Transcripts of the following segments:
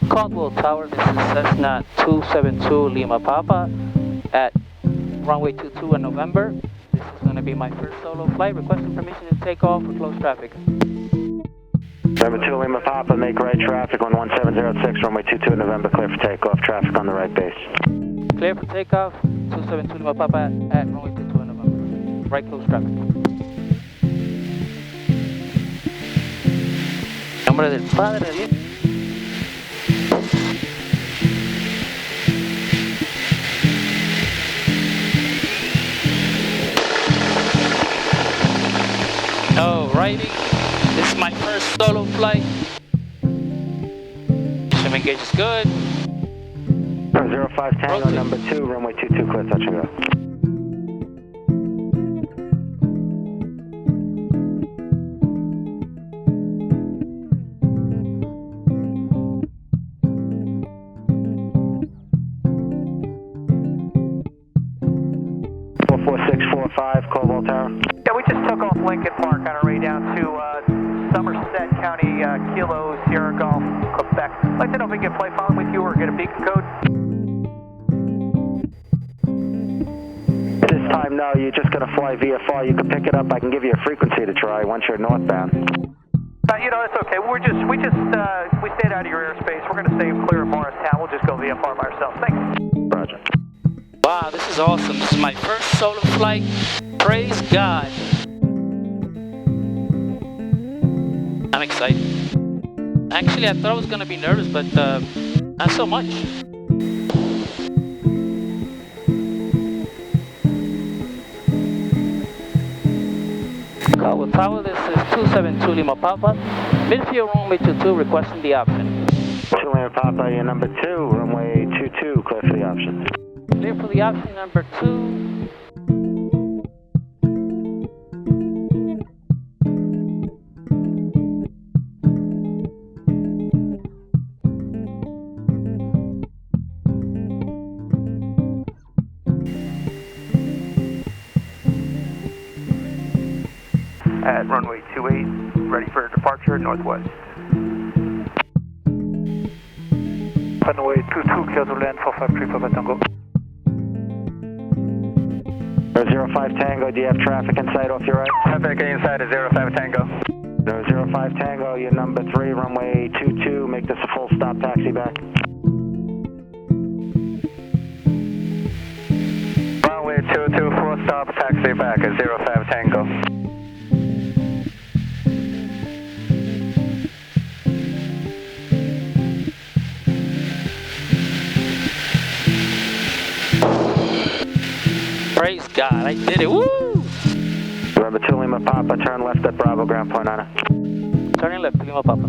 Caldwell Tower, this is Cessna 272 Lima Papa at runway 22 in November. This is going to be my first solo flight. Requesting permission to take off for close traffic. November 2 Lima Papa, make right traffic on 1706, runway 22 in November, clear for takeoff, traffic on the right base. Clear for takeoff, 272 Lima Papa at runway 22 in November. Right close traffic. Nombre del Padre, del Hijo. Alrighty, this is my first solo flight. Swimming gauge is good. 05 Tango, Rotate. number 2, runway 22, clear, touch and go. Caldwell Tower. Yeah, we just took off Lincoln Park on our way down to Somerset County, Kilo, Sierra Golf, Quebec. I'd like to know if we can play following with you or get a beacon code. This time, no, you're just going to fly VFR. You can pick it up. I can give you a frequency to try once you're northbound. You know, it's okay. We stayed out of your airspace. We're going to stay clear of Morristown. We'll just go VFR by ourselves. Thanks. Roger. Wow, this is awesome. This is my first solo flight. Praise God. I'm excited. Actually, I thought I was going to be nervous, but not so much. Caldwell Tower, this is 272 Lima Papa. Midfield runway 22, requesting the option. 2 Lima Papa, you're number 2, runway 22, clear for the option. Clear for the option number 2. At runway 28, ready for departure, northwest. Runway 22, clear to land for 53 Papa Tango. 05 Tango, do you have traffic in sight off your right? Traffic inside of 05 Tango. 05 Tango, you're number 3, runway 22, make this a full stop taxi back. Runway 22, full stop, taxi back at 05 Tango. Praise God, I did it. Woo! Number 2 Lima Papa, turn left at Bravo, ground point Nana. Turning left, Lima Papa.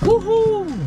Woohoo!